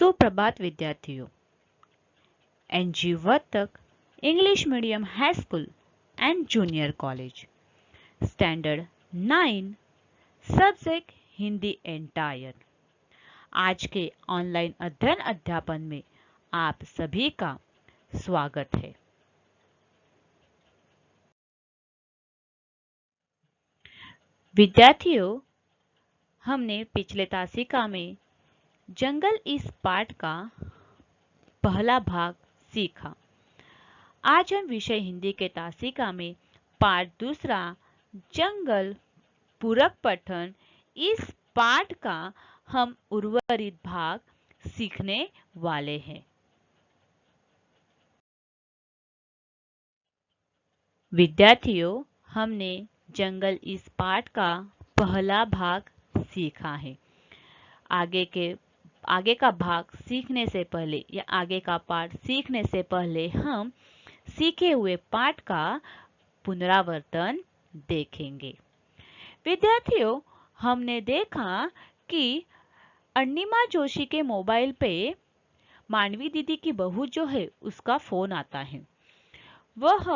सुप्रभात विद्यार्थियों। N G Vartak English medium high school and junior college, standard 9, subject Hindi entire. आज के ऑनलाइन अध्ययन अध्यापन में आप सभी का स्वागत है। विद्यार्थियों, हमने पिछले तासिका में जंगल इस पाठ का पहला भाग सीखा। आज हम विषय हिंदी के तासिका में पाठ दूसरा जंगल पूरक पठन इस पाठ का हम उर्वरित भाग सीखने वाले हैं। विद्यार्थियों, हमने जंगल इस पाठ का पहला भाग सीखा है। आगे का भाग सीखने से पहले या आगे का पाठ सीखने से पहले हम सीखे हुए पाठ का पुनरावर्तन देखेंगे। विद्यार्थियों, हमने देखा कि अर्णिमा जोशी के मोबाइल पे मानवी दीदी की बहू जो है उसका फोन आता है। वह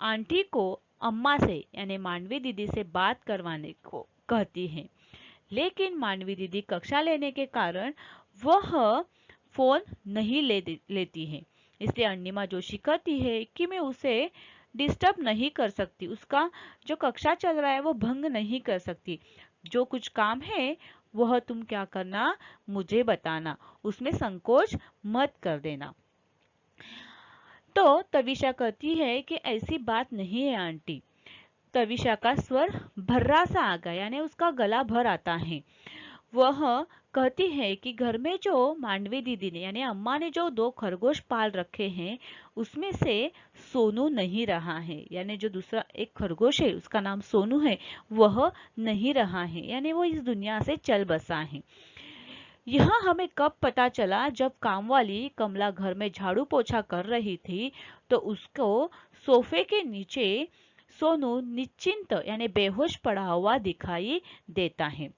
आंटी को अम्मा से यानी मानवी दीदी से बात करवाने को कहती है, लेकिन मानवी दीदी कक्षा लेने के कारण वह फोन नहीं लेती है। इसलिए अर्णिमा जोशी कहती है कि मैं उसे डिस्टर्ब नहीं कर सकती, उसका जो कक्षा चल रहा है वो भंग नहीं कर सकती। जो कुछ काम है वह तुम क्या करना, मुझे बताना, उसमें संकोच मत कर देना। तो तविशा कहती है कि ऐसी बात नहीं है आंटी। तविशा का स्वर भर्रा सा आ गया, यानी उसका गला भर आता है। वह कहती है कि घर में जो मांडवी दीदी ने यानी अम्मा ने जो 2 खरगोश पाल रखे हैं उसमें से सोनू नहीं रहा है, यानी जो दूसरा एक खरगोश है उसका नाम सोनू है, वह नहीं रहा है, यानी वो इस दुनिया से चल बसा है। यह हमें कब पता चला, जब कामवाली कमला घर में झाड़ू पोछा कर रही थी तो उसको सोफे के नीचे सोनू निश्चिंत यानी बेहोश पड़ा हुआ दिखाई देता है।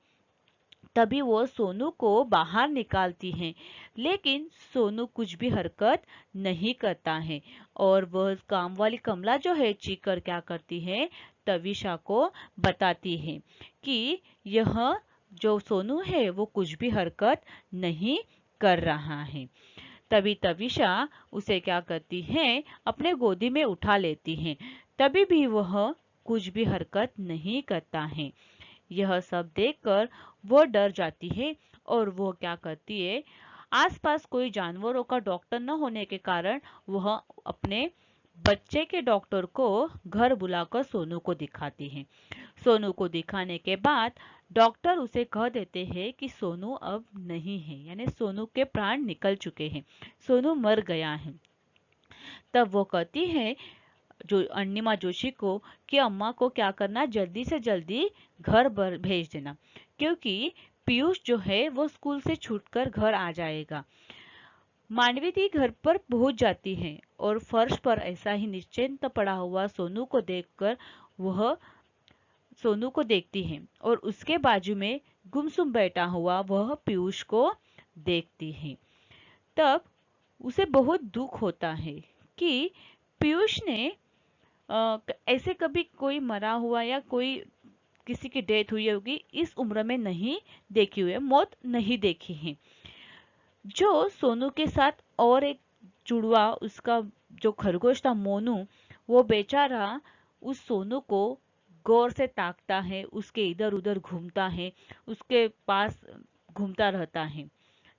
तभी वो सोनू को बाहर निकालती है, लेकिन सोनू कुछ भी हरकत नहीं करता है और वह काम वाली कमला जो है चीकर क्या करती है, तविशा को बताती है कि यह जो सोनू है वो कुछ भी हरकत नहीं कर रहा है। तभी तविशा उसे क्या करती है, अपने गोदी में उठा लेती है। तभी भी वह कुछ भी हरकत नहीं करता है। यह सब देखकर वो डर जाती है और वो क्या करती है, आसपास कोई जानवरों का डॉक्टर न होने के कारण वह अपने बच्चे के डॉक्टर को घर बुलाकर सोनू को दिखाती है। सोनू को दिखाने के बाद डॉक्टर उसे कह देते हैं कि सोनू अब नहीं है, यानी सोनू के प्राण निकल चुके हैं, सोनू मर गया है। तब वो कहती है जो अर्णिमा जोशी को कि अम्मा को क्या करना, जल्दी से जल्दी घर भेज देना, क्योंकि पीयूष जो है वो स्कूल से छूटकर घर आ जाएगा। मानवी दी घर पर पहुंच जाती है और फर्श पर ऐसा ही निश्चिंत पड़ा हुआ सोनू को देखकर वह सोनू को देखती है और उसके बाजू में गुमसुम बैठा हुआ वह पीयूष को देखती है। तब उसे बहुत दुख होता है कि पीयूष ने ऐसे कभी कोई मरा हुआ या कोई किसी की डेथ हुई होगी इस उम्र में नहीं देखी हुई है, मौत नहीं देखी है। जो सोनू के साथ और एक जुड़वा उसका जो खरगोश था मोनू, वो बेचारा उस सोनू को गौर से ताकता है, उसके इधर उधर घूमता है, उसके पास घूमता रहता है,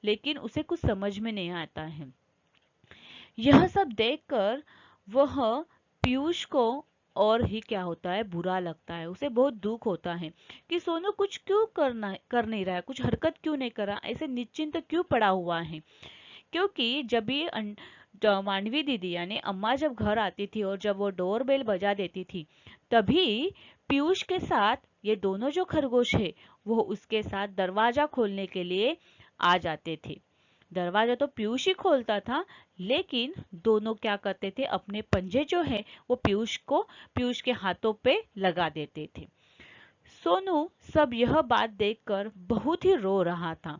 लेकिन उसे कुछ समझ में नहीं आता है। यह सब देखकर वह पीयूष को और ही क्या होता है, बुरा लगता है, उसे बहुत दुख होता है कि सोनू कुछ क्यों कर नहीं रहा है, कुछ हरकत क्यों नहीं कर रहा, ऐसे निश्चिंत क्यों पड़ा हुआ है। क्योंकि जब भी मानवी दीदी यानी अम्मा जब घर आती थी और जब वो डोर बेल बजा देती थी, तभी पीयूष के साथ ये दोनों जो खरगोश है वो उसके साथ दरवाजा खोलने के लिए आ जाते थे। दरवाजा तो पीयूष ही खोलता था, लेकिन दोनों क्या करते थे, अपने पंजे जो है वो पीयूष के हाथों पे लगा देते थे। सोनू सब यह बात देखकर बहुत ही रो रहा था।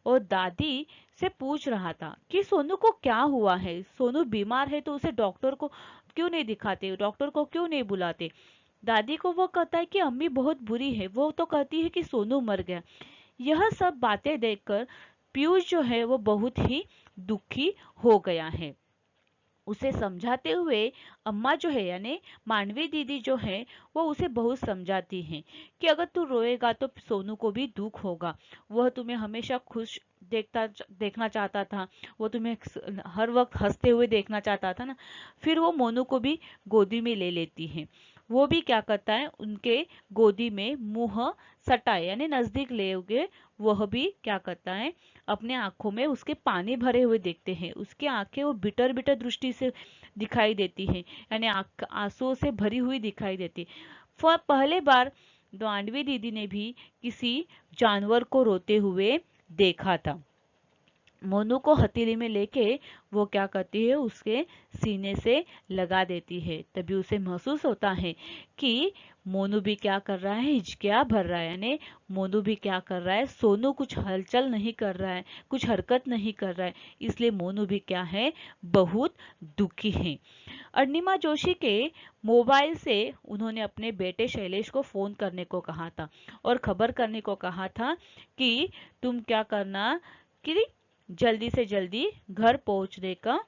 और दादी से पूछ रहा था कि सोनू को क्या हुआ है, सोनू बीमार है तो उसे डॉक्टर को क्यों नहीं दिखाते, डॉक्टर को क्यों नहीं बुलाते। दादी को वो कहता है कि अम्मी बहुत बुरी है, वो तो कहती है कि सोनू मर गया। यह सब बातें देखकर पीयूष जो है वो बहुत ही दुखी हो गया है। उसे समझाते हुए अम्मा जो है यानी मानवी दीदी जो है वो उसे बहुत समझाती हैं कि अगर तू रोएगा तो सोनू को भी दुख होगा। वह तुम्हें हमेशा खुश देखना चाहता था, वो तुम्हें हर वक्त हंसते हुए देखना चाहता था ना। फिर वो मोनू को भी गोदी में ले लेती है। वो भी क्या करता है, उनके गोदी में मुंह सटाए यानी नजदीक ले गए। वह भी क्या करता है, अपने आंखों में उसके पानी भरे हुए देखते हैं। उसकी आंखें वो बिटर बिटर दृष्टि से दिखाई देती है, यानी आंसुओं से भरी हुई दिखाई देती। पहले बार दानवी दीदी ने भी किसी जानवर को रोते हुए देखा था। मोनू को हथेली में लेके वो क्या करती है, उसके सीने से लगा देती है। तभी उसे महसूस होता है कि मोनू भी क्या कर रहा है, हिचकिया भर रहा है। यानी मोनू भी क्या कर रहा है, सोनू कुछ हलचल नहीं कर रहा है, कुछ हरकत नहीं कर रहा है, इसलिए मोनू भी क्या है, बहुत दुखी है। अरुणिमा जोशी के मोबाइल से उन्होंने अपने बेटे शैलेश को फोन करने को कहा था और खबर करने को कहा था कि तुम क्या करना कि जल्दी से जल्दी घर पहुंचने का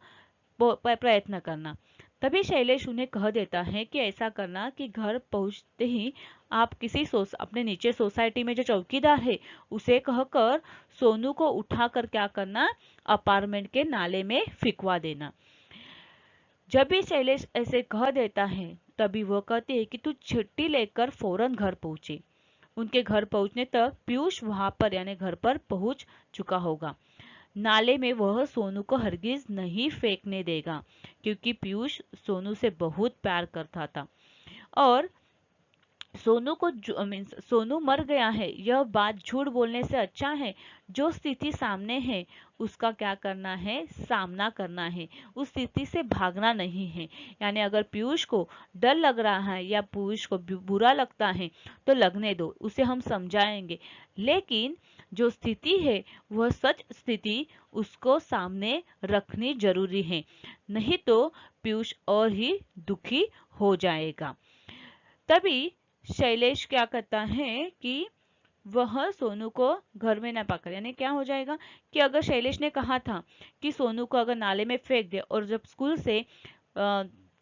प्रयत्न करना। तभी शैलेश उन्हें कह देता है कि ऐसा करना कि घर पहुंचते ही आप किसी अपने नीचे सोसाइटी में जो चौकीदार है उसे कहकर सोनू को उठाकर क्या करना, अपार्टमेंट के नाले में फेंकवा देना। जब भी शैलेश ऐसे कह देता है तभी वो कहते हैं कि तू छुट्टी लेकर फौरन घर पहुंचे। उनके घर पहुंचने तक पीयूष वहां पर यानी घर पर पहुंच चुका होगा। नाले में वह सोनू को हरगिज नहीं फेंकने देगा, क्योंकि पीयूष सोनू से बहुत प्यार करता था। और सोनू को सोनू मर गया है यह बात झूठ बोलने से अच्छा है। जो स्थिति सामने है उसका क्या करना है, सामना करना है, उस स्थिति से भागना नहीं है। यानी अगर पीयूष को डर लग रहा है या पीयूष को बुरा लगता है तो लगने दो, उसे हम समझाएंगे। लेकिन जो स्थिति है वह सच स्थिति उसको सामने रखनी जरूरी है, नहीं तो पीयूष और ही दुखी हो जाएगा। तभी शैलेश क्या करता है कि वह सोनू को घर में ना पाकर, यानी क्या हो जाएगा कि अगर शैलेश ने कहा था कि सोनू को अगर नाले में फेंक दे और जब स्कूल से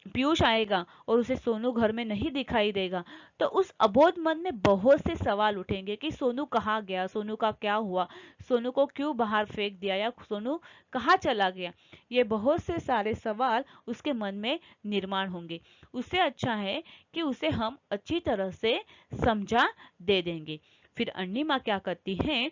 पीयूष आएगा और उसे सोनू घर में नहीं दिखाई देगा तो उस अबोध मन में बहुत से सवाल उठेंगे कि सोनू कहाँ गया, सोनू का क्या हुआ, सोनू को क्यों बाहर फेंक दिया या सोनू कहाँ चला गया। ये बहुत से सारे सवाल उसके मन में निर्माण होंगे। उससे अच्छा है कि उसे हम अच्छी तरह से समझा दे देंगे। फिर अन्नी माँ क्या करती है,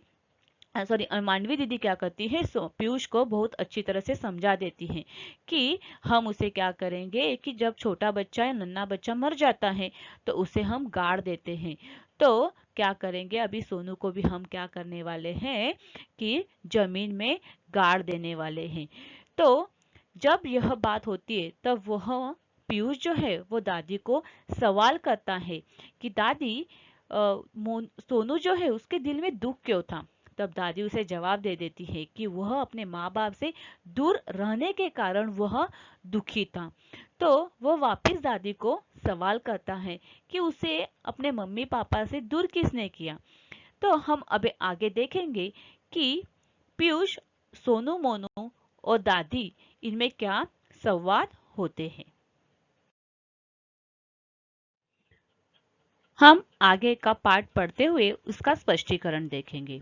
सॉरी मानवी दीदी क्या करती है, पीयूष को बहुत अच्छी तरह से समझा देती है कि हम उसे क्या करेंगे कि जब छोटा बच्चा या नन्हा बच्चा मर जाता है तो उसे हम गाड़ देते हैं। तो क्या करेंगे, अभी सोनू को भी हम क्या करने वाले हैं कि जमीन में गाड़ देने वाले हैं। तो जब यह बात होती है तब वह पीयूष जो है वो दादी को सवाल करता है कि दादी सोनू जो है उसके दिल में दुख क्यों था। तब दादी उसे जवाब दे देती है कि वह अपने माँ बाप से दूर रहने के कारण वह दुखी था। तो वह वापस दादी को सवाल करता है कि उसे अपने मम्मी पापा से दूर किसने किया। तो हम अब आगे देखेंगे कि पीयूष, सोनू मोनू और दादी इनमें क्या संवाद होते हैं। हम आगे का पाठ पढ़ते हुए उसका स्पष्टीकरण देखेंगे।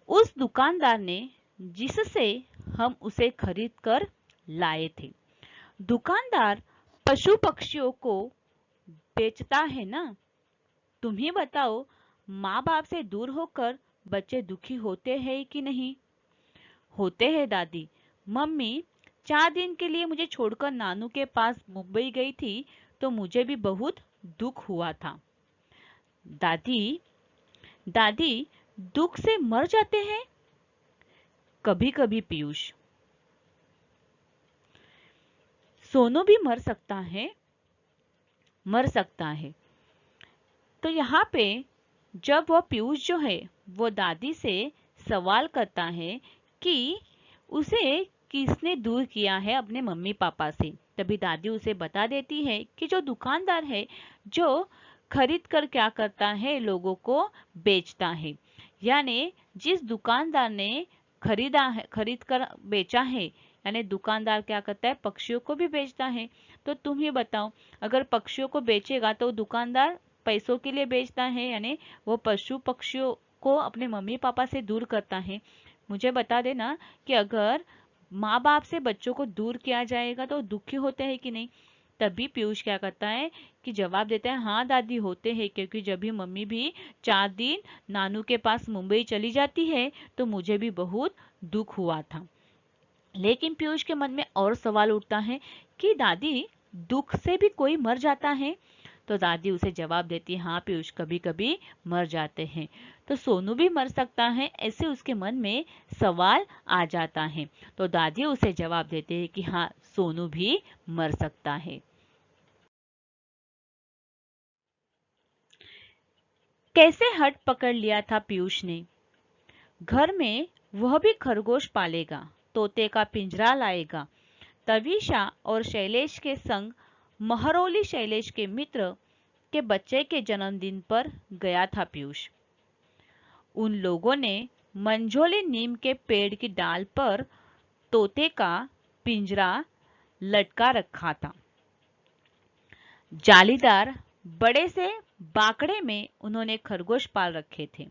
उस दुकानदार ने जिससे हम उसे खरीद कर लाए थे, दुकानदार पशु पक्षियों को बेचता है ना। तुम ही बताओ, माँ बाप से दूर होकर बच्चे दुखी होते हैं कि नहीं। होते हैं दादी। मम्मी 4 दिन के लिए मुझे छोड़कर नानू के पास मुंबई गई थी तो मुझे भी बहुत दुख हुआ था। दादी, दादी दुख से मर जाते हैं कभी कभी पीयूष। सोनू भी मर सकता है, मर सकता है। तो यहाँ पे जब वह पीयूष जो है वो दादी से सवाल करता है कि उसे किसने दूर किया है अपने मम्मी पापा से। तभी दादी उसे बता देती है कि जो दुकानदार है, जो खरीद कर क्या करता है, लोगों को बेचता है। यानी जिस दुकानदार ने खरीद कर बेचा है, यानी दुकानदार क्या करता है, पक्षियों को भी बेचता है। तो तुम ही बताओ, अगर पक्षियों को बेचेगा तो दुकानदार पैसों के लिए बेचता है, यानी वो पशु पक्षियों को अपने मम्मी पापा से दूर करता है। मुझे बता देना कि अगर माँ बाप से बच्चों को दूर किया जाएगा तो दुखी होते हैं कि नहीं। तभी पीयूष क्या करता है कि जवाब देता है, हाँ दादी होते हैं, क्योंकि जब भी मम्मी भी 4 दिन नानू के पास मुंबई चली जाती है तो मुझे भी बहुत दुख हुआ था। लेकिन पीयूष के मन में और सवाल उठता है कि दादी, दुख से भी कोई मर जाता है? तो दादी उसे जवाब देती है, हाँ पीयूष, कभी कभी मर जाते हैं। तो सोनू भी मर सकता है, ऐसे उसके मन में सवाल आ जाता है। तो दादी उसे जवाब देते हैं कि हाँ, सोनू भी मर सकता है। कैसे हट पकड़ लिया था पीयूष ने। घर में वह भी खरगोश पालेगा, तोते का पिंजरा लाएगा। तविशा और शैलेश के संग महरौली शैलेश के मित्र के बच्चे के जन्मदिन पर गया था पीयूष। उन लोगों ने मंझोले नीम के पेड़ की डाल पर तोते का पिंजरा लटका रखा था। जालीदार बड़े से बाकड़े में उन्होंने खरगोश पाल रखे थे।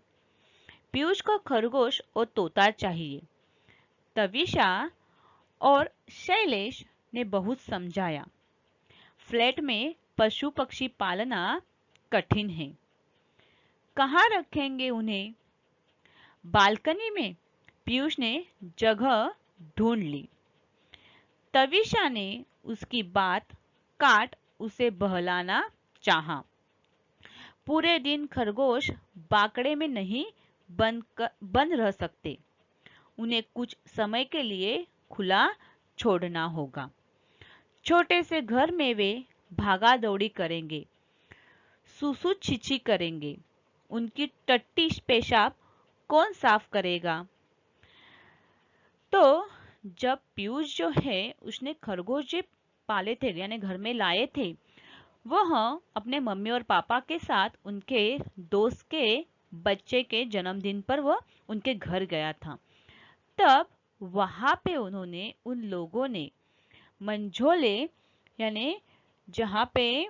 पीयूष को खरगोश और तोता चाहिए। तविशा और शैलेश ने बहुत समझाया, फ्लैट में पशु पक्षी पालना कठिन है, कहाँ रखेंगे उन्हें। बालकनी में पीयूष ने जगह ढूंढ ली। तविशा ने उसकी बात काट उसे बहलाना चाहा। पूरे दिन खरगोश बाकड़े में नहीं बंद रह सकते, उन्हें कुछ समय के लिए खुला छोड़ना होगा। छोटे से घर में वे भागा दौड़ी करेंगे, सुसु छिछी करेंगे। उनकी टट्टी पेशाब कौन साफ करेगा। तो जब पीयूष जो है उसने खरगोश जो पाले थे, यानी घर में लाए थे, वह अपने मम्मी और पापा के साथ उनके दोस्त के बच्चे के जन्मदिन पर वह उनके घर गया था। तब वहां पे उन्होंने उन लोगों ने मंझोले, यानी जहाँ पे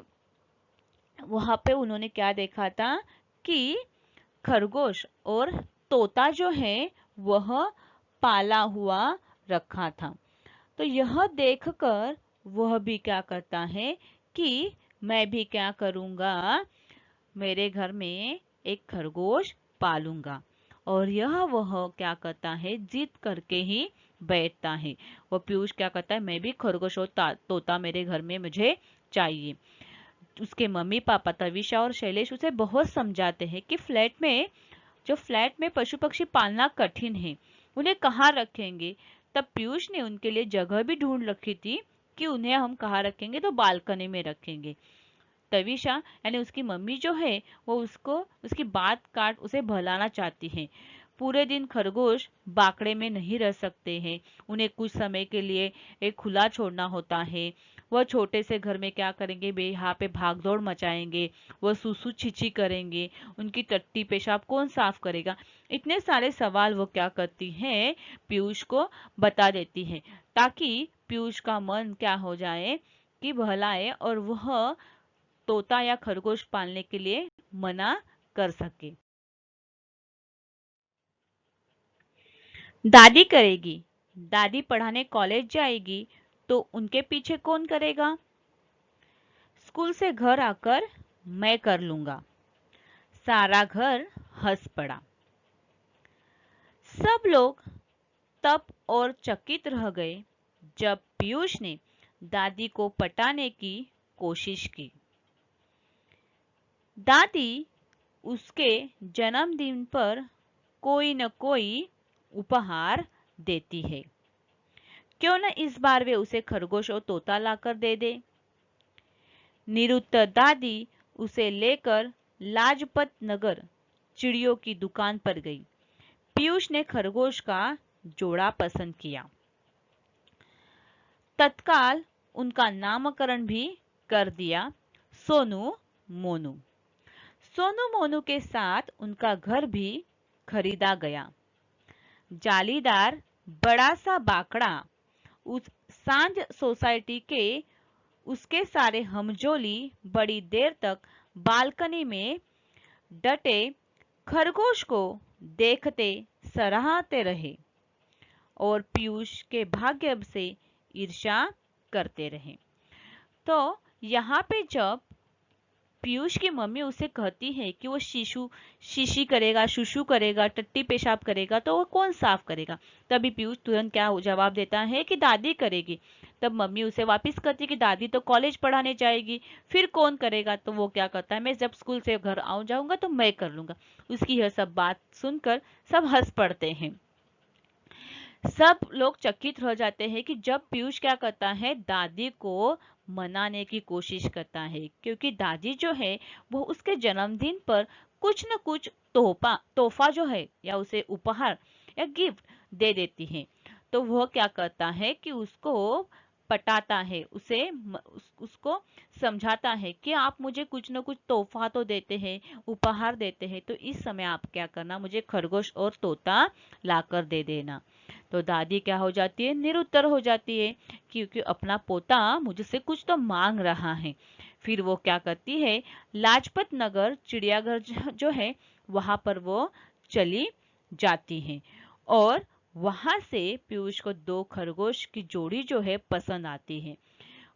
वहां पे उन्होंने क्या देखा था कि खरगोश और तोता जो है वह पाला हुआ रखा था। तो यह देखकर वह भी क्या करता है कि मैं भी क्या करूंगा, मेरे घर में एक खरगोश पालूंगा। और यह वह क्या करता है, जिद करके ही बैठता है। वो पीयूष क्या करता है, मैं भी खरगोश और तोता मेरे घर में मुझे चाहिए। उसके मम्मी पापा तविशा और शैलेश उसे बहुत समझाते हैं कि फ्लैट में पशु पक्षी पालना कठिन है, उन्हें कहाँ रखेंगे। तब पीयूष ने उनके लिए जगह भी ढूंढ रखी थी कि उन्हें हम कहाँ रखेंगे, तो बालकनी में रखेंगे। तविशा यानी उसकी मम्मी जो है वो उसको उसकी बात काट उसे बहलाना चाहती है। पूरे दिन खरगोश बाकड़े में नहीं रह सकते हैं, उन्हें कुछ समय के लिए एक खुला छोड़ना होता है। वह छोटे से घर में क्या करेंगे, यहाँ पे भागदौड़ मचाएंगे, वह सुसु छिछी करेंगे, उनकी टट्टी पेशाब कौन साफ करेगा। इतने सारे सवाल वो क्या करती है, पीयूष को बता देती है, ताकि पीयूष का मन क्या हो जाए कि बहलाए और वह तोता या खरगोश पालने के लिए मना कर सके। दादी करेगी, दादी पढ़ाने कॉलेज जाएगी तो उनके पीछे कौन करेगा। स्कूल से घर आकर मैं कर लूंगा। सारा घर हंस पड़ा। सब लोग तब और चकित रह गए जब पीयूष ने दादी को पटाने की कोशिश की। दादी उसके जन्मदिन पर कोई न कोई उपहार देती है, क्यों न इस बार वे उसे खरगोश और तोता लाकर दे दे। निरुत्तर दादी उसे लेकर लाजपत नगर चिड़ियों की दुकान पर गई। पीयूष ने खरगोश का जोड़ा पसंद किया। तत्काल उनका नामकरण भी कर दिया सोनू मोनू। सोनू मोनू के साथ उनका घर भी खरीदा गया। जालीदार बड़ा सा बाकड़ा उस सांझ सोसाइटी के उसके सारे हमजोली बड़ी देर तक बालकनी में डटे खरगोश को देखते सराहते रहे और पीयूष के भाग्य से ईर्ष्या करते रहे। तो यहाँ पे जब पीयूष की मम्मी उसे कहती है कि वो शीशी करेगा, शुशु करेगा, टट्टी पेशाब करेगा, तो वो कौन साफ करेगा? तभी पीयूष तुरंत क्या जवाब देता है कि दादी करेगी। तब मम्मी उसे वापस कहती कि दादी तो कॉलेज पढ़ाने जाएगी, फिर कौन करेगा? तो वो क्या कहता है, मैं जब स्कूल से घर जाऊंगा तो मैं कर लूंगा। उसकी यह सब बात सुनकर सब हंस पड़ते हैं। सब लोग चकित रह जाते हैं कि जब पीयूष क्या करता है, दादी को मनाने की कोशिश करता है, क्योंकि दादी जो है वो उसके जन्मदिन पर कुछ न कुछ तोहफा जो है या उसे उपहार या गिफ्ट दे देती है। तो वह क्या करता है कि उसको पटाता है, उसको समझाता है कि आप मुझे कुछ न कुछ तोहफा तो देते हैं, उपहार देते हैं, तो इस समय आप क्या करना, मुझे खरगोश और तोता लाकर दे देना। तो दादी क्या हो जाती है, निरुत्तर हो जाती है, क्योंकि अपना पोता मुझसे कुछ तो मांग रहा है। फिर वो क्या करती है, लाजपत नगर चिड़ियाघर जो है वहां पर वो चली जाती है और वहां से पीयूष को दो खरगोश की जोड़ी जो है पसंद आती है।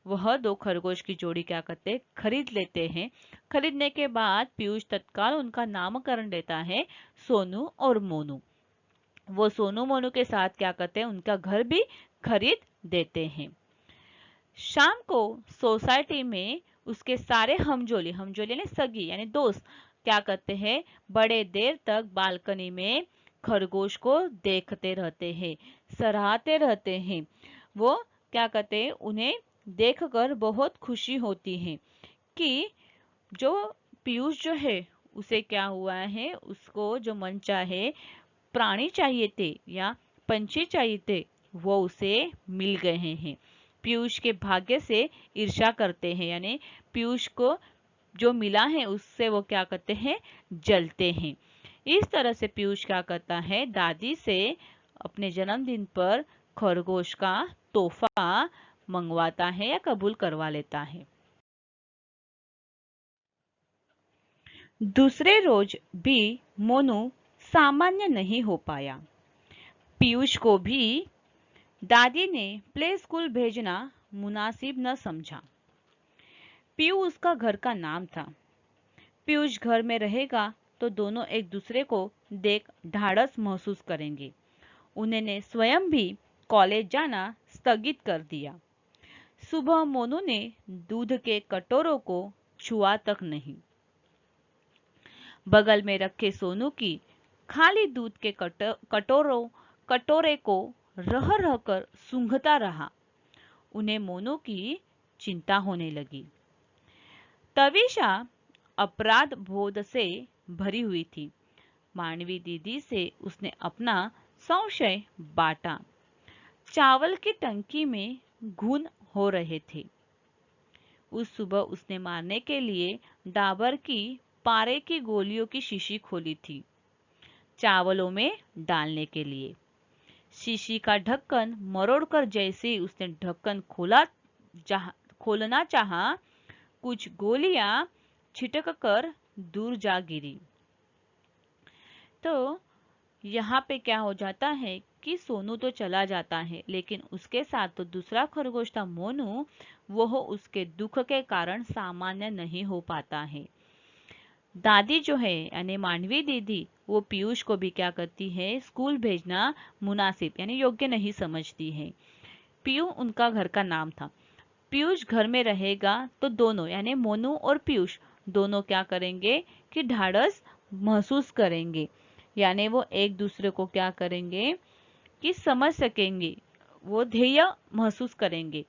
वह दो खरगोश की जोड़ी क्या करते हैं, खरीद लेते हैं। खरीदने के बाद पीयूष तत्काल उनका नामकरण देता है सोनू और मोनू। वो सोनू मोनू के साथ क्या करते हैं, उनका घर भी खरीद देते हैं। शाम को सोसाइटी में उसके सारे हमजोली ने सगी यानी दोस्त क्या करते हैं, बड़े देर तक बालकनी में खरगोश को देखते रहते हैं, सराहते रहते हैं। वो क्या करते हैं, उन्हें देखकर बहुत खुशी होती है कि जो पीयूष जो है उसे क्या हुआ है, उसको जो मन चाहे प्राणी चाहिए थे या पंछी चाहिए थे वो उसे मिल गए हैं। पीयूष के भाग्य से ईर्ष्या करते हैं, यानी पीयूष को जो मिला है उससे वो क्या करते हैं, जलते हैं। इस तरह से पीयूष क्या करता है, दादी से अपने जन्मदिन पर खरगोश का तोहफा मंगवाता है या कबूल करवा लेता है। दूसरे रोज भी मोनू सामान्य नहीं हो पाया। पीयूष को भी दादी ने प्ले स्कूल भेजना मुनासिब न समझा। पीयू उसका घर का नाम था। पीयूष घर में रहेगा तो दोनों एक दूसरे को देख ढाढ़स महसूस करेंगे। उन्होंने स्वयं भी कॉलेज जाना स्थगित कर दिया। सुबह मोनू ने दूध के कटोरों को छुआ तक नहीं। बगल में रखे सोनू की खाली दूध के कटोरे को रह रहकर सूंघता रहा। उन्हें मोनू की चिंता होने लगी। तविशा अपराध बोध से भरी हुई थी। मानवी दीदी से उसने अपना संशय बांटा। चावल की टंकी में घुन हो रहे थे। उस सुबह उसने मारने के लिए डाबर की पारे की गोलियों की शीशी खोली थी, चावलों में डालने के लिए। शीशी का ढक्कन मरोड़कर जैसे ही उसने ढक्कन खोलना चाहा, कुछ गोलियां छिटक कर दूर जा गिरी। तो यहाँ पे क्या हो जाता है कि सोनू तो चला जाता है, लेकिन उसके साथ तो दूसरा खरगोश था मोनू, वह उसके दुख के कारण सामान्य नहीं हो पाता है। दादी जो है यानी मानवी दीदी, वो पीयूष को भी क्या करती है, स्कूल भेजना मुनासिब यानी योग्य नहीं समझती है। पीयू उनका घर का नाम था। पीयूष घर में रहेगा तो दोनों यानी मोनू और पीयूष दोनों क्या करेंगे कि ढाढ़स महसूस करेंगे, यानी वो एक दूसरे को क्या करेंगे कि समझ सकेंगे, वो ध्येय महसूस करेंगे।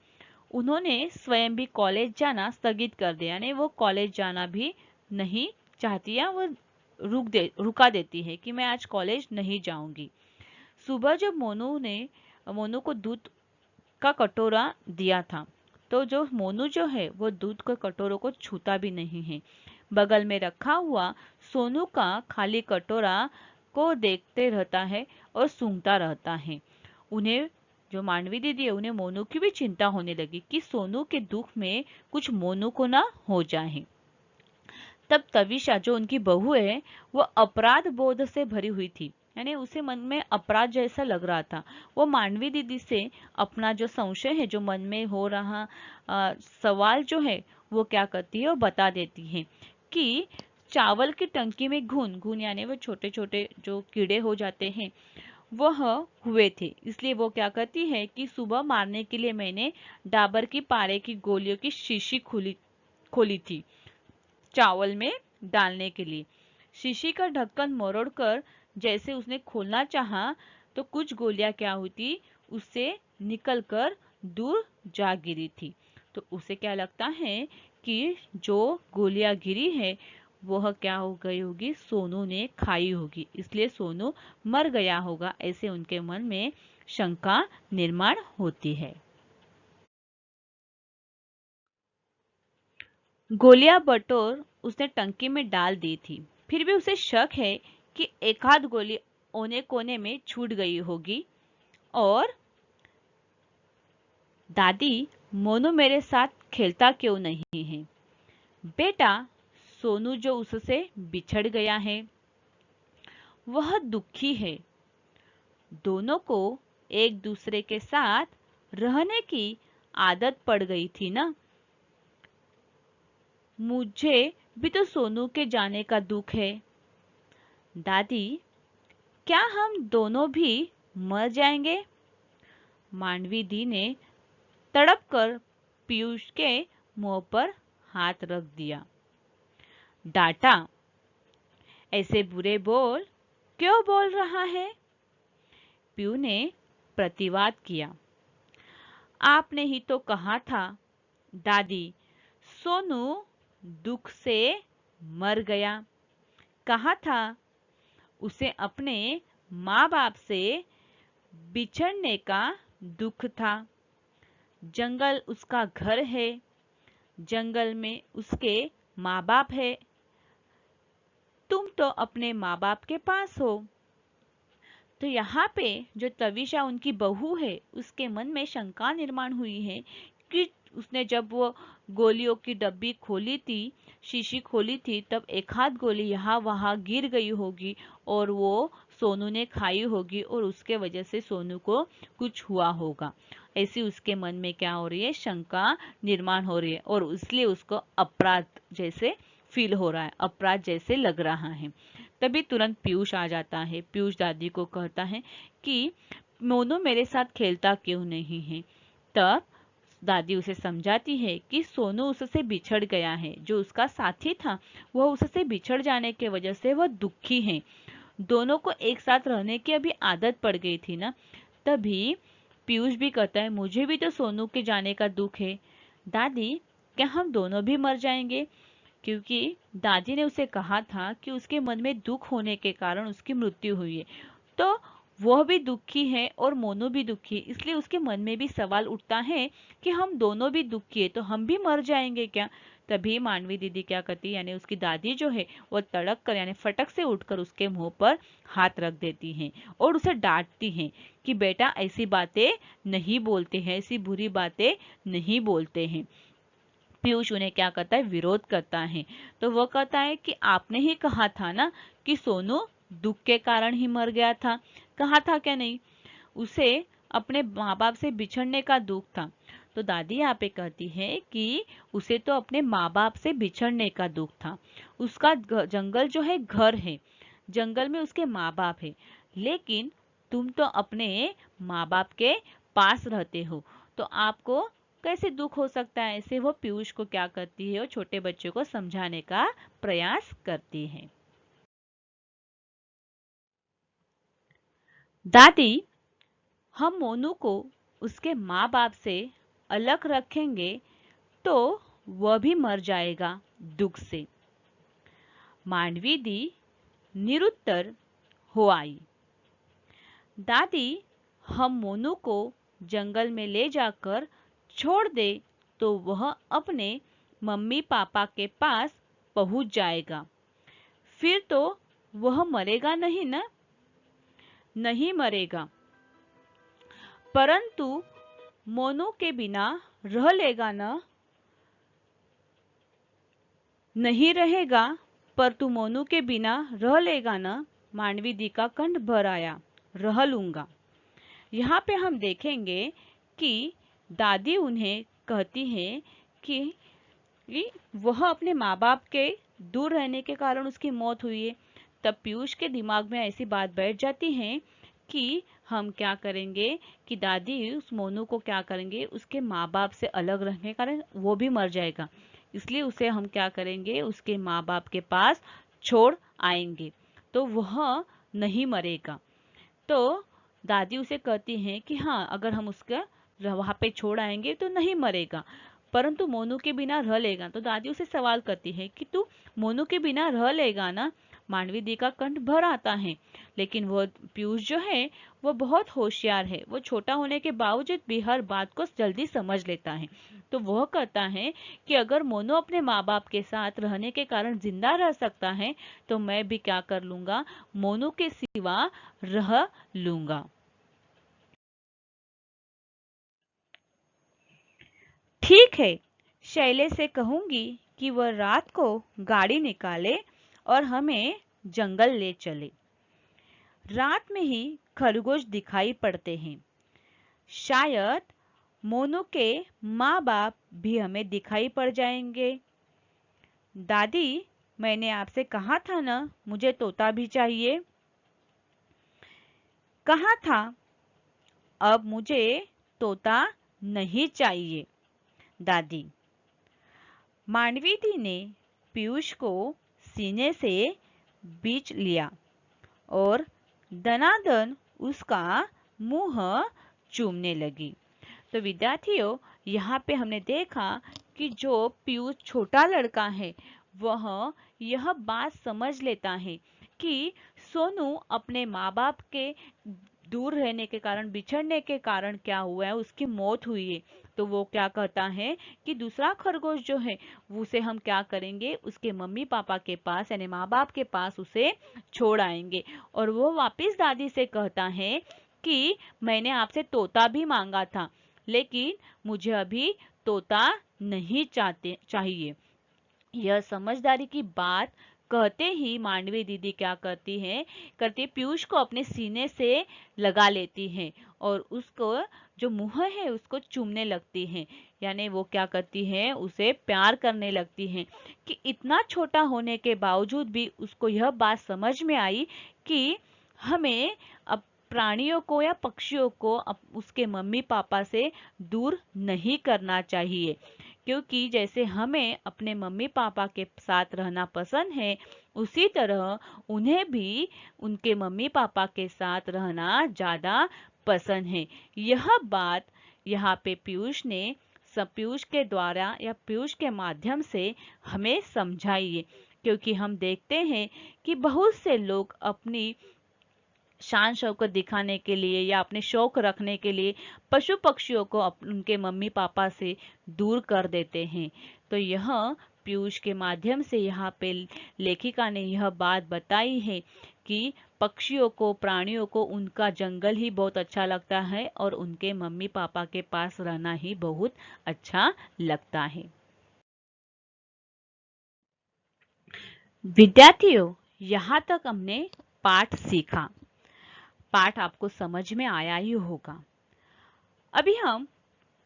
उन्होंने स्वयं भी कॉलेज जाना स्थगित कर दिया, यानी वो कॉलेज जाना भी नहीं चाहती या वो रुका देती है कि मैं आज कॉलेज नहीं जाऊंगी। सुबह जब मोनू को दूध का कटोरा दिया था, तो जो मोनू जो है वो दूध के कटोरों को छूता भी नहीं है। बगल में रखा हुआ सोनू का खाली कटोरा को देखते रहता है और सूंघता रहता है। उन्हें जो मानवी दीदी है उन्हें मोनू की भी चिंता होने लगी कि सोनू के दुख में कुछ मोनू को ना हो जाए। तब तविशा जो उनकी बहू है वो अपराध बोध से भरी हुई थी, यानी उसे मन में अपराध जैसा लग रहा था। वो मानवी दीदी से अपना जो संशय है, जो मन में हो रहा सवाल जो है वो क्या करती है, वो बता देती है कि चावल की टंकी में घुन घुन यानी वो छोटे छोटे जो कीड़े हो जाते हैं वह हुए थे। इसलिए वो क्या करती है कि सुबह मारने के लिए मैंने डाबर की पारे की गोलियों की शीशी खोली थी चावल में डालने के लिए। शीशी का ढक्कन मरोड़कर जैसे उसने खोलना चाहा तो कुछ गोलियां क्या हुई उससे निकलकर दूर जा गिरी थी। तो उसे क्या लगता है कि जो गोलियां गिरी है वह क्या हो गई होगी, सोनू ने खाई होगी, इसलिए सोनू मर गया होगा, ऐसे उनके मन में शंका निर्माण होती है। गोलियां बटोर उसने टंकी में डाल दी थी, फिर भी उसे शक है कि एक आध गोली ओने कोने में छूट गई होगी। और दादी, मोनू मेरे साथ खेलता क्यों नहीं है? बेटा, सोनू जो उससे बिछड़ गया है वह दुखी है। दोनों को एक दूसरे के साथ रहने की आदत पड़ गई थी ना। मुझे भी तो सोनू के जाने का दुख है। दादी, क्या हम दोनों भी मर जाएंगे? मानवी दी ने तड़प कर पीयूष के मुंह पर हाथ रख दिया। डांटा, ऐसे बुरे बोल क्यों बोल रहा है? पीयू ने प्रतिवाद किया। आपने ही तो कहा था दादी, सोनू दुख से मर गया। कहा था उसे अपने माँ बाप से बिछड़ने का दुख था। जंगल उसका घर है, जंगल में उसके माँ बाप है। तुम तो अपने माँ बाप के पास हो। तो यहाँ पे जो तविशा उनकी बहू है उसके मन में शंका निर्माण हुई है कि उसने जब वो गोलियों की डब्बी खोली थी, शीशी खोली थी, तब एक हाथ गोली यहाँ वहाँ गिर गई होगी और वो सोनू ने खाई होगी और उसके वजह से सोनू को कुछ हुआ होगा। ऐसी उसके मन में क्या हो रही है, शंका निर्माण हो रही है और इसलिए उसको अपराध जैसे फील हो रहा है, अपराध जैसे लग रहा है। तभी तुरंत पीयूष आ जाता है। पीयूष दादी को कहता है कि मोनू मेरे साथ खेलता क्यों नहीं है। तब दादी उसे समझाती है कि सोनू उससे बिछड़ गया है, जो उसका साथी था वह उससे बिछड़ जाने की वजह से वह दुखी है। दोनों को एक साथ रहने की अभी आदत पड़ गई थी ना। तभी पीयूष भी कहता है मुझे भी तो सोनू के जाने का दुख है। दादी, क्या हम दोनों भी मर जाएंगे? क्योंकि दादी ने उसे कहा था कि उसके मन में दुख होने के कारण उसकी मृत्यु हुई है, तो वह भी दुखी है और मोनू भी दुखी है, इसलिए उसके मन में भी सवाल उठता है कि हम दोनों भी दुखी है तो हम भी मर जाएंगे क्या? तभी मानवी दीदी क्या करती है, यानी उसकी दादी जो है वो तड़क कर यानी फटक से उठकर उसके मुंह पर हाथ रख देती हैं और उसे डांटती हैं कि बेटा ऐसी बातें नहीं बोलते हैं, ऐसी बुरी बातें नहीं बोलते हैं। पीयूष उन्हें क्या करता है, विरोध करता है। तो वो कहता है कि आपने ही कहा था ना कि सोनू दुख के कारण ही मर गया था, कहा था क्या नहीं? उसे अपने माँ बाप से बिछड़ने का दुख था। तो दादी यहाँ पे कहती है कि उसे तो अपने माँ बाप से बिछड़ने का दुख था। उसका जंगल जो है घर है, जंगल में उसके माँ बाप है, लेकिन तुम तो अपने माँ बाप के पास रहते हो, तो आपको कैसे दुख हो सकता है? ऐसे वो पीयूष को क्या करती है, वो छोटे बच्चे को समझाने का प्रयास करती है। दादी, हम मोनू को उसके माँ बाप से अलग रखेंगे तो वह भी मर जाएगा दुख से। मांडवी दी निरुत्तर हो आई। दादी, हम मोनू को जंगल में ले जाकर छोड़ दे तो वह अपने मम्मी पापा के पास पहुंच जाएगा, फिर तो वह मरेगा नहीं ना? नहीं मरेगा, परंतु मोनू के बिना रह लेगा ना? नहीं रहेगा, पर तू मोनू के बिना रह लेगा ना? मांडवी दी का कंठ भर आया। रह लूंगा। यहाँ पे हम देखेंगे कि दादी उन्हें कहती है कि वह अपने माँ बाप के दूर रहने के कारण उसकी मौत हुई है। तब पीयूष के दिमाग में ऐसी बात बैठ जाती है कि हम क्या करेंगे कि दादी उस मोनू को क्या करेंगे, उसके माँ बाप से अलग रहने के कारण वो भी मर जाएगा, इसलिए उसे हम क्या करेंगे, उसके माँ बाप के पास छोड़ आएंगे तो वह नहीं मरेगा। तो दादी उसे कहती हैं कि हाँ, अगर हम उसका वहां पे छोड़ आएंगे तो नहीं मरेगा, परंतु मोनू के बिना रह लेगा। तो दादी उसे सवाल करती है कि तू मोनू के बिना रह लेगा ना? मांडवी दी का कंठ भर आता है, लेकिन वो पीयूष जो है वो बहुत होशियार है। वो छोटा होने के बावजूद भी हर बात को जल्दी समझ लेता है। तो वह कहता है कि अगर मोनू अपने माँ बाप के साथ रहने के कारण जिंदा रह सकता है तो मैं भी क्या कर लूंगा, मोनू के सिवा रह लूंगा। ठीक है, शैले से कहूंगी कि वह रात को गाड़ी निकाले और हमें जंगल ले चले। रात में ही खरगोश दिखाई पड़ते हैं। शायद मोनू के माँ बाप भी हमें दिखाई पड़ जाएंगे। दादी, मैंने आपसे कहा था ना, मुझे तोता भी चाहिए। कहा था, अब मुझे तोता नहीं चाहिए दादी। मांडवी दी ने पीयूष को सीने से बींच लिया और दनादन उसका मुंह चूमने लगी। तो विद्यार्थियों, यहाँ पे हमने देखा कि जो पीयूष छोटा लड़का है वह यह बात समझ लेता है कि सोनू अपने माँ बाप के दूर रहने के कारण, बिछड़ने के कारण क्या हुआ है, उसकी मौत हुई है। तो वो क्या कहता है कि दूसरा खरगोश जो है उसे हम क्या करेंगे, उसके मम्मी पापा के पास यानी माँ बाप के पास उसे छोड़ आएंगे। और वो वापिस दादी से कहता है कि मैंने आपसे तोता भी मांगा था, लेकिन मुझे अभी तोता नहीं चाहिए। यह समझदारी की बात कहते ही मांडवी दीदी क्या करती है पीयूष को अपने सीने से लगा लेती है और उसको जो मुंह है उसको चूमने लगती है। यानी वो क्या करती है, उसे प्यार करने लगती है कि इतना छोटा होने के बावजूद भी उसको यह बात समझ में आई कि हमें अब प्राणियों को या पक्षियों को उसके मम्मी पापा से दूर नहीं करना चाहिए, क्योंकि जैसे हमें अपने मम्मी पापा के साथ रहना पसंद है, उसी तरह उन्हें भी उनके मम्मी पापा के साथ रहना ज़्यादा पसंद है। यह बात यहाँ पे पीयूष के द्वारा या पीयूष के माध्यम से हमें समझाई है, क्योंकि हम देखते हैं कि बहुत से लोग अपनी शान शौकत दिखाने के लिए या अपने शौक रखने के लिए पशु पक्षियों को उनके मम्मी पापा से दूर कर देते हैं। तो यह पीयूष के माध्यम से यहाँ पे लेखिका ने यह बात बताई है कि पक्षियों को, प्राणियों को उनका जंगल ही बहुत अच्छा लगता है और उनके मम्मी पापा के पास रहना ही बहुत अच्छा लगता है। विद्यार्थियों, यहाँ तक हमने पाठ सीखा। पाठ आपको समझ में आया ही होगा। अभी हम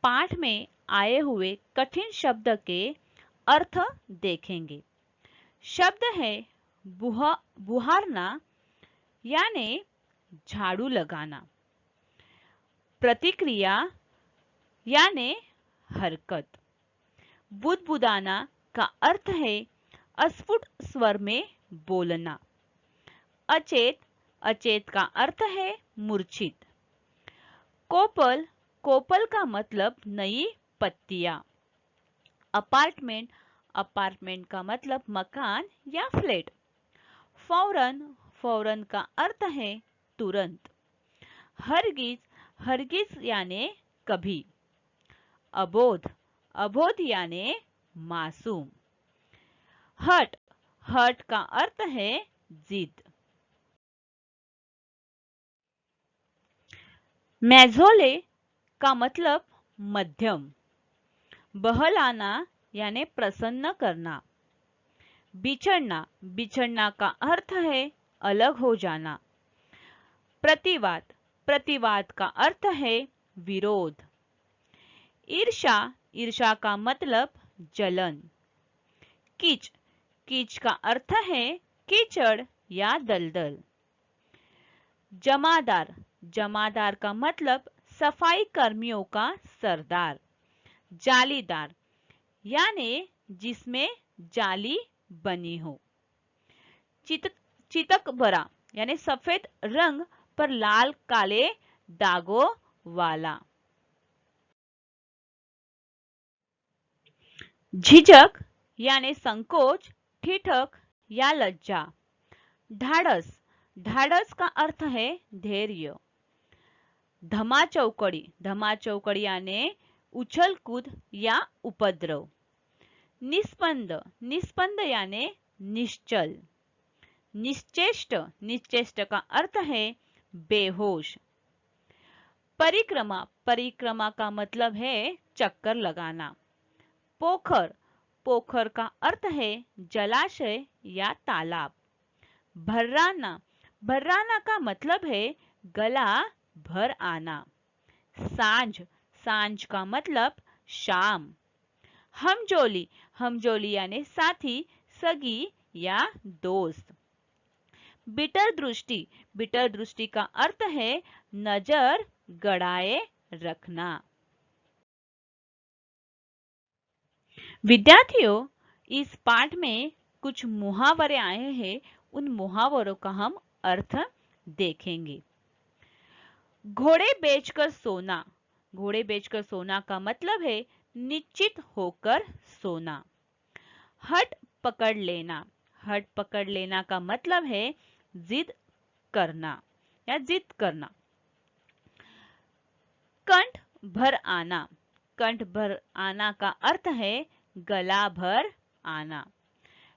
पाठ में आए हुए कठिन शब्द के अर्थ देखेंगे। शब्द है बुहारना यानी झाड़ू लगाना। प्रतिक्रिया यानी हरकत। बुदबुदाना का अर्थ है अस्फुट स्वर में बोलना। अचेत, अचेत का अर्थ है मूर्छित। कोपल, कोपल का मतलब नई पत्तियां। अपार्टमेंट, अपार्टमेंट का मतलब मकान या फ्लैट। फौरन, फौरन का अर्थ है तुरंत। हरगिज, हरगिज यानी कभी। अबोध, अबोध यानी मासूम। हठ, हठ का अर्थ है जिद। मेझोले का मतलब मध्यम। बहलाना यानी प्रसन्न करना। बिछड़ना, बिछड़ना का अर्थ है अलग हो जाना। प्रतिवाद, प्रतिवाद का अर्थ है विरोध। ईर्षा, ईर्षा का मतलब जलन। कीच, कीच का अर्थ है कीचड़ या दलदल। जमादार, जमादार का मतलब सफाई कर्मियों का सरदार। जालीदार यानी जिसमें जाली बनी हो। चितक, चितक भरा यानी सफेद रंग पर लाल काले दागों वाला। झिझक यानी संकोच, ठिठक या लज्जा। ढाढ़स, ढाढ़स का अर्थ है धैर्य। धमाचौकड़ी, धमाचौकड़ी यानी उछल कूद या उपद्रव। निस्पंद, निस्पंद यानी निश्चल। निश्चेष्ट, निश्चेष्ट का अर्थ है बेहोश। परिक्रमा, परिक्रमा का मतलब है चक्कर लगाना। पोखर, पोखर का अर्थ है जलाशय या तालाब। भर्राना, भर्राना का मतलब है गला भर आना। सांझ, सांझ का मतलब शाम। हमजोली, हमजोली यानी साथी, सगी या दोस्त। बिटर दृष्टि, बिटर दृष्टि का अर्थ है नजर गड़ाए रखना। विद्यार्थियों, इस पाठ में कुछ मुहावरे आए हैं, उन मुहावरों का हम अर्थ देखेंगे। घोड़े बेचकर सोना, घोड़े बेचकर सोना का मतलब है निश्चित होकर सोना। हट पकड़ लेना, हट पकड़ लेना का मतलब है जिद करना या जिद करना। कंठ भर आना, कंठ भर आना का अर्थ है गला भर आना।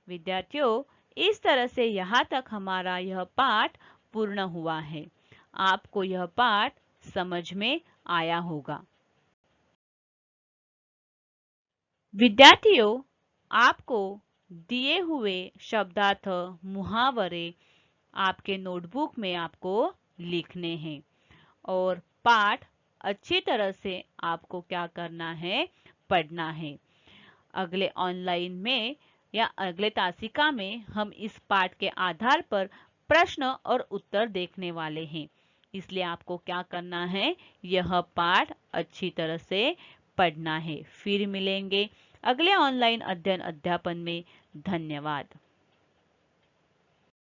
विद्यार्थियों, इस तरह से यहाँ तक हमारा यह पाठ पूर्ण हुआ है। आपको यह पाठ समझ में आया होगा। विद्यार्थियों, आपको दिए हुए शब्दार्थ, मुहावरे आपके नोटबुक में आपको लिखने हैं और पाठ अच्छी तरह से आपको क्या करना है, पढ़ना है। अगले ऑनलाइन में या अगले तासिका में हम इस पाठ के आधार पर प्रश्न और उत्तर देखने वाले हैं। इसलिए आपको क्या करना है, यह पाठ अच्छी तरह से पढ़ना है। फिर मिलेंगे अगले ऑनलाइन अध्ययन अध्यापन में। धन्यवाद।